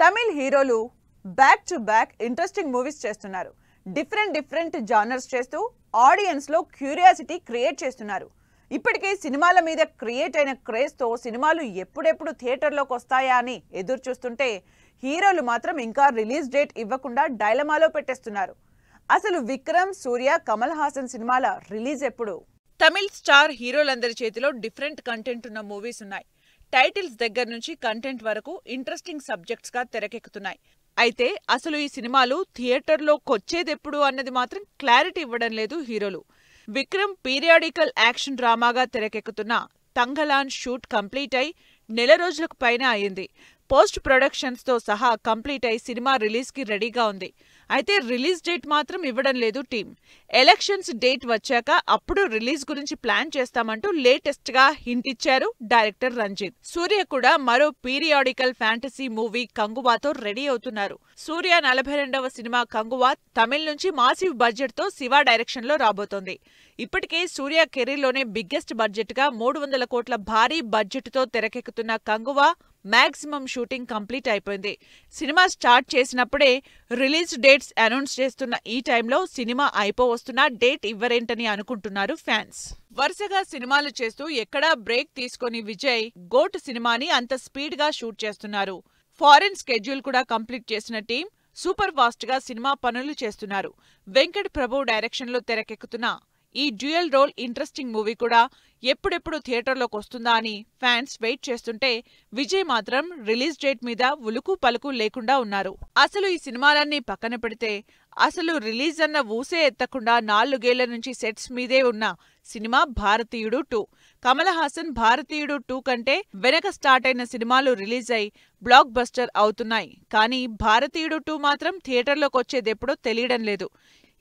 తమిళ్ హీరోలు back to back interesting movies చేస్తున్నారు. Different genres చేస్తూ ఆడియన్స్ లో క్యూరియాసిటీ క్రియేట్ చేస్తున్నారు. ఇప్పటికే సినిమాల మీద క్రియేట్ అయిన క్రేజ్ తో సినిమాలు ఎప్పుడెప్పుడు థియేటర్లోకి వస్తాయా అని ఎదురు చూస్తుంటే హీరోలు మాత్రం ఇంకా రిలీజ్ డేట్ ఇవ్వకుండా డైలమాలో పెట్టేస్తున్నారు. అసలు విక్రమ్, సూర్య, కమల్ హాసన్ సినిమాల రిలీజ్ ఎప్పుడు? తమిళ్ స్టార్ హీరోలందరి చేతిలో డిఫరెంట్ కంటెంట్ ఉన్న మూవీస్ ఉన్నాయి. టైటిల్స్ దగ్గర నుంచి కంటెంట్ వరకు ఇంట్రెస్టింగ్ సబ్జెక్ట్స్ గా తెరకెక్కుతున్నాయి. అయితే అసలు ఈ సినిమాలు థియేటర్లోకొచ్చేదెప్పుడు అన్నది మాత్రం క్లారిటీ ఇవ్వడం లేదు హీరోలు. విక్రమ్ పీరియాడికల్ యాక్షన్ డ్రామాగా తెరకెక్కుతున్న తంగలాన్ షూట్ కంప్లీట్ అయి నెల రోజులకు పైన అయింది. పోస్ట్ ప్రొడక్షన్స్ తో సహా కంప్లీట్ అయి సినిమా రిలీజ్ కి రెడీగా ఉంది. అయితే రిలీజ్ డేట్ మాత్రం ఇవ్వడం లేదు టీం. ఎలక్షన్స్ డేట్ వచ్చాక అప్పుడు రిలీజ్ గురించి ప్లాన్ చేస్తామంటూ లేటెస్ట్ గా హింట్ ఇచ్చారు డైరెక్టర్ రంజిత్. సూర్య కూడా మరో పీరియాడికల్ ఫ్యాంటసీ మూవీ కంగువాతో రెడీ అవుతున్నారు. సూర్య 42వ సినిమా కంగువా తమిళ్ నుంచి మాసివ్ బడ్జెట్ తో శివ డైరెక్షన్ లో రాబోతోంది. ఇప్పటికే సూర్య కెరీర్లోనే బిగ్గెస్ట్ బడ్జెట్ గా 300 కోట్ల భారీ బడ్జెట్ తో తెరకెక్కుతున్న కంగువా మాక్సిమం షూటింగ్ కంప్లీట్ అయిపోయింది. సినిమా స్టార్ట్ చేసినప్పుడే రిలీజ్ డేట్స్ అనౌన్స్ చేస్తున్న ఈ టైంలో సినిమా అయిపోవస్తున్నా డేట్ ఇవ్వరేంటని అనుకుంటున్నారు ఫ్యాన్స్. వరుసగా సినిమాలు చేస్తూ ఎక్కడా బ్రేక్ తీసుకొని విజయ్ గోట్ సినిమాని అంత స్పీడ్ గా షూట్ చేస్తున్నారు. ఫారెన్ స్కెడ్యూల్ కూడా కంప్లీట్ చేసిన టీం సూపర్ ఫాస్ట్ గా సినిమా పనులు చేస్తున్నారు. వెంకట్ ప్రభు డైరెక్షన్ లో తెరకెక్కుతున్న ఈ డ్యూయల్ రోల్ ఇంట్రెస్టింగ్ మూవీ కూడా ఎప్పుడెప్పుడు థియేటర్లోకి వస్తుందా అని ఫ్యాన్స్ వెయిట్ చేస్తుంటే విజయ్ మాత్రం రిలీజ్ డేట్ మీద ఉలుకు పలుకు లేకుండా ఉన్నారు. అసలు ఈ సినిమాలన్నీ పక్కన పెడితే అసలు రిలీజ్ అన్న ఊసే ఎత్తకుండా 4 ఏళ్ల నుంచి సెట్స్ మీదే ఉన్న సినిమా భారతీయుడు 2. కమల్ హాసన్ భారతీయుడు 2 కంటే వెనక స్టార్ట్ అయిన సినిమాలు రిలీజ్ అయి బ్లాక్ బస్టర్ అవుతున్నాయి. కానీ భారతీయుడు 2 మాత్రం థియేటర్లోకి వచ్చేదెప్పుడో తెలియడం లేదు.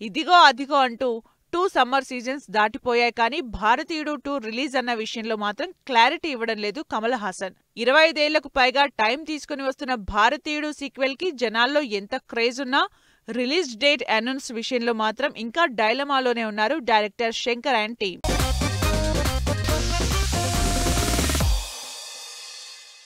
ఇదిగో అదిగో అంటూ 2 సమ్మర్ సీజన్స్ దాటిపోయాయి కానీ భారతీయుడు 2 రిలీజ్ అన్న విషయంలో మాత్రం క్లారిటీ ఇవ్వడం లేదు కమల్ హాసన్. 25 ఏళ్లకు పైగా టైం తీసుకుని వస్తున్న భారతీయుడు సీక్వెల్ కి జనాల్లో ఎంత క్రేజ్ ఉన్నా రిలీజ్ డేట్ అనౌన్స్ విషయంలో మాత్రం ఇంకా డైలమాలోనే ఉన్నారు డైరెక్టర్ శంకర్ అండ్ టీమ్.